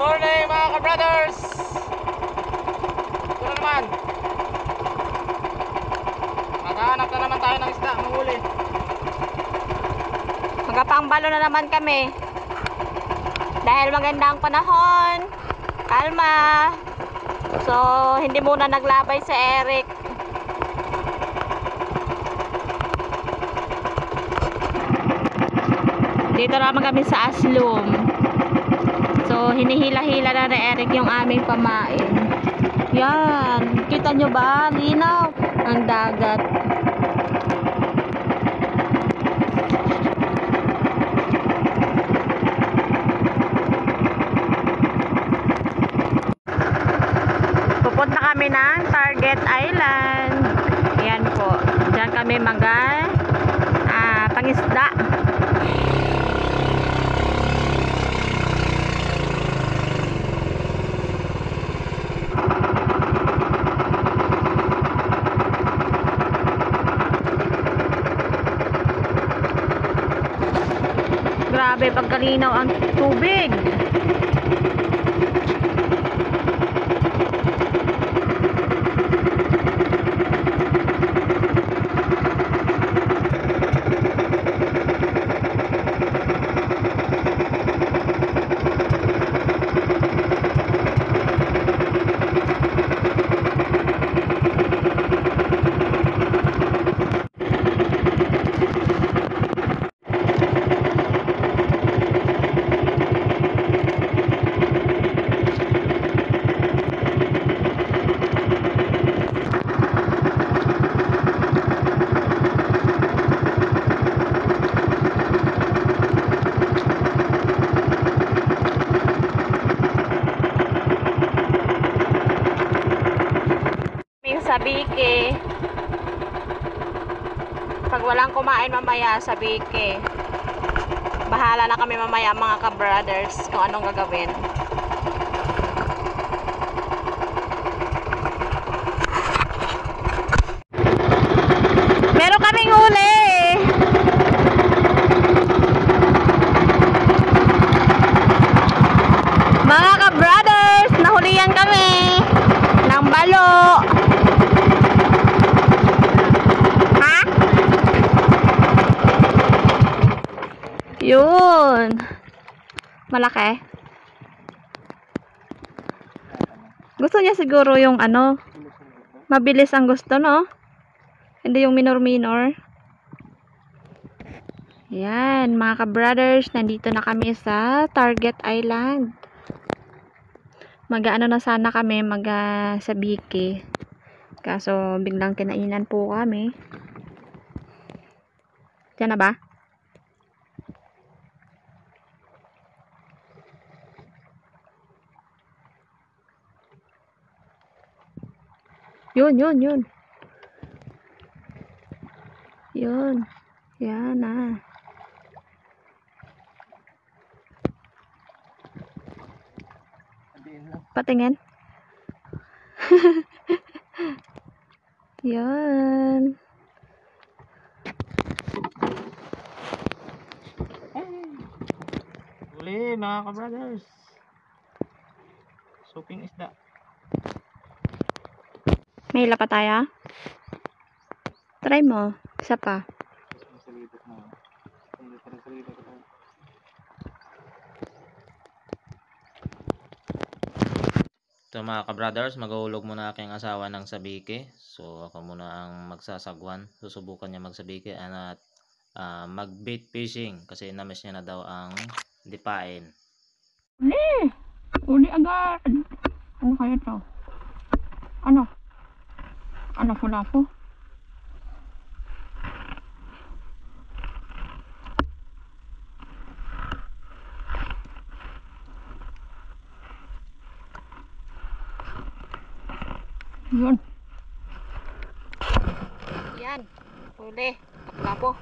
morning mga ka-brothers! Ito na naman. Maghanap na naman tayo ng isda, manghuli. Magapangbalo na naman kami. Dahil maganda ang panahon. Kalma. So, hindi muna naglabay si Eric. Dito naman kami sa Aslum. So, hinihila-hila na ni Eric yung aming pamain. Yan. Kita nyo ba? Linaw ang dagat. Pupunta kami ng Target Island. Yan po. Diyan kami pangisda. Grabe pagkalinaw ang tubig. Sa Bike, pag walang kumain mamaya sa Bike, bahala na kami mamaya mga ka-brothers kung anong gagawin. Meron kaming huli. Mga ka-brothers, nahulihan kami ng balo. Yun. Malaki. Gusto niya siguro yung mabilis ang gusto, no? Hindi yung minor-minor. Yan, mga ka-brothers, nandito na kami sa Target Island. Mag-ano na sana kami, sa Bike. Kaso, biglang kinainan po kami. Diyan na ba? Yun. Yun. Yan na. Patingin. Yan. Huli mga ka-brothers. Soaking isda. May hila pa tayo? Try mo. Isa pa. Ito mga ka-brothers, maghuhulog muna aking asawa ng sabiki. So ako muna ang magsasagwan. Susubukan niya magsabiki at mag-bait fishing kasi namiss niya na daw ang dipain. Uli agad. Ano kaya ito? Ano pula po? Yun. Yan. Huli. Kapo.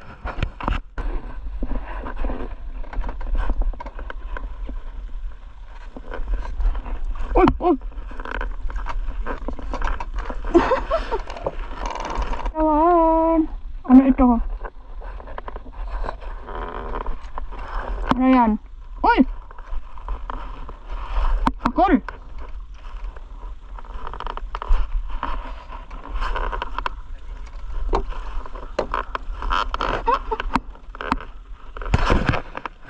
Uy! Kawan. Ano ito? Ano yan? Uy! Cool.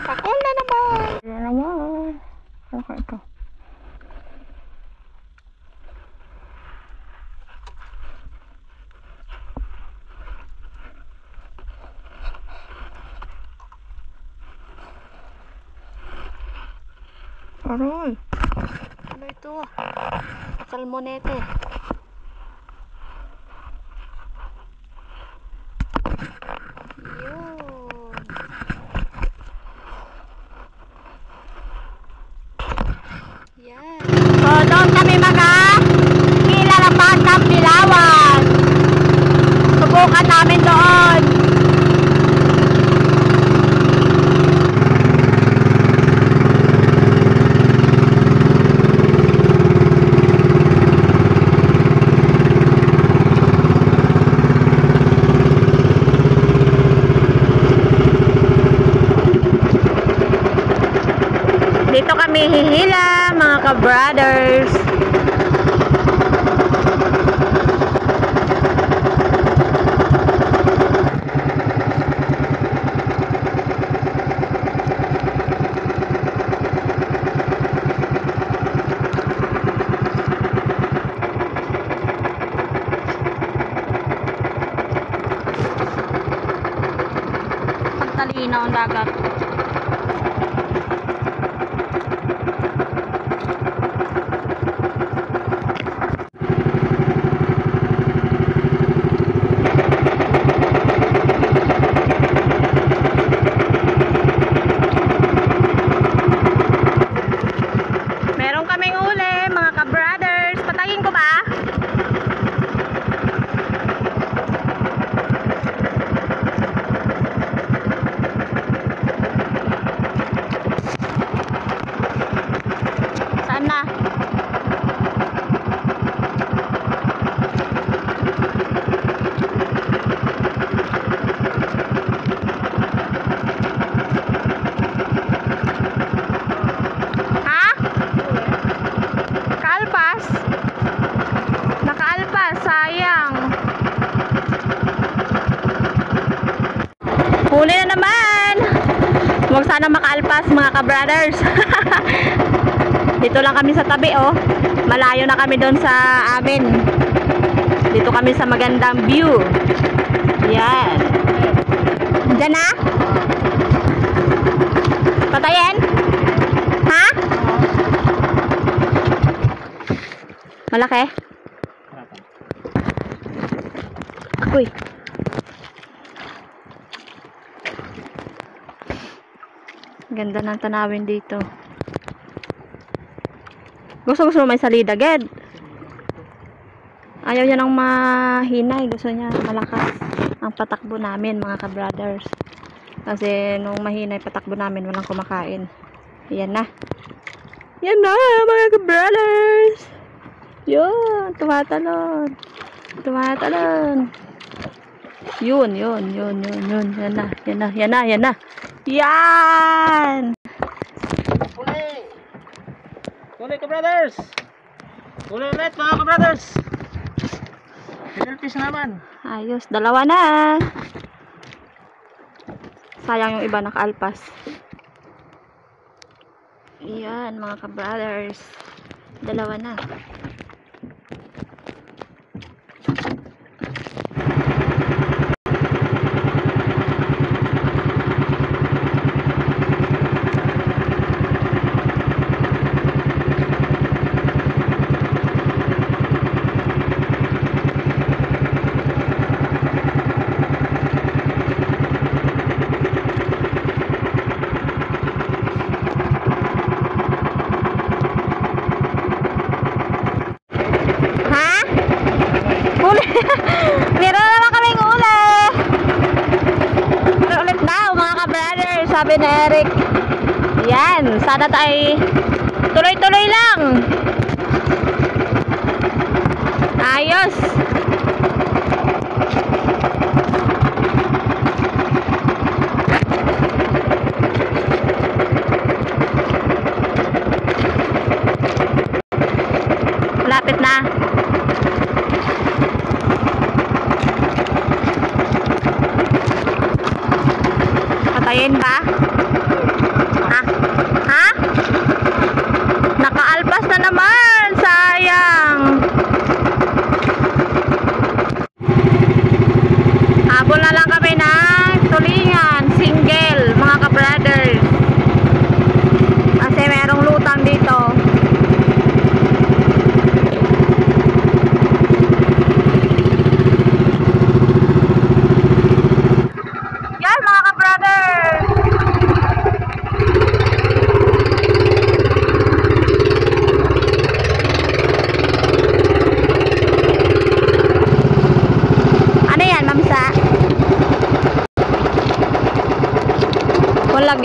Pakul na naman. Na naman. Okay, ito. Aroy. Ano ito? Salmonete. Yun. Yan. So, doon kami kila ng Batang Bilawan. Subukan namin doon. Dito kami hihila, mga ka-brothers. Pagtalinaw ang dagat. Huli na naman. Huwag sana makaalpas, mga ka-brothers. Dito lang kami sa tabi, oh. Malayo na kami doon sa amin. Dito kami sa magandang view. Yan. Diyan na? Patayin? Ha? Malaki? Uy. Ganda ng tanawin dito. Gusto mo may salida, Ged. Ayaw niya ng mahinay. Gusto niya malakas ang patakbo namin, mga ka-brothers. Kasi nung mahinay patakbo namin, walang kumakain. Yan na. Yan na, mga ka-brothers. Yun, tumatalon. Tumatalon. Yun. Yan na. Yan! Huli ka-brothers! Huli ulit, mga ka-brothers! Pinalpis naman. Ayos, dalawa na. Sayang yung iba nakaalpas. Yan, mga ka-brothers. Dalawa na. Meron naman kaming uli. Ulit daw, mga ka-brothers, sabi ni Eric. Yan, sana tayo tuloy-tuloy lang. Ayos.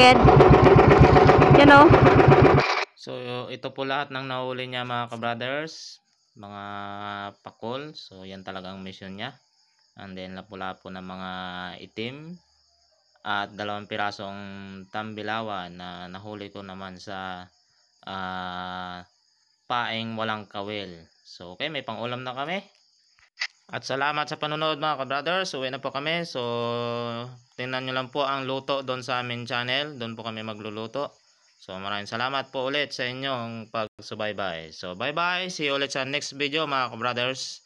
Ged. Yan o. So, ito po lahat ng nahuli niya mga ka-brothers. Mga pakol. So, yan talagang mission niya. And then, lapu-lapo na mga itim. At 2 pirasong tambilawan na nahuli ko naman sa paeng walang kawil. So, okay, may pang-ulam na kami. At salamat sa panonood mga ka-brothers. Uwi na po kami. So, tingnan nyo lang po ang luto doon sa amin channel. Doon po kami magluluto. So, maraming salamat po ulit sa inyong pagsubaybay. So, bye-bye. See you ulit sa next video mga ka-brothers.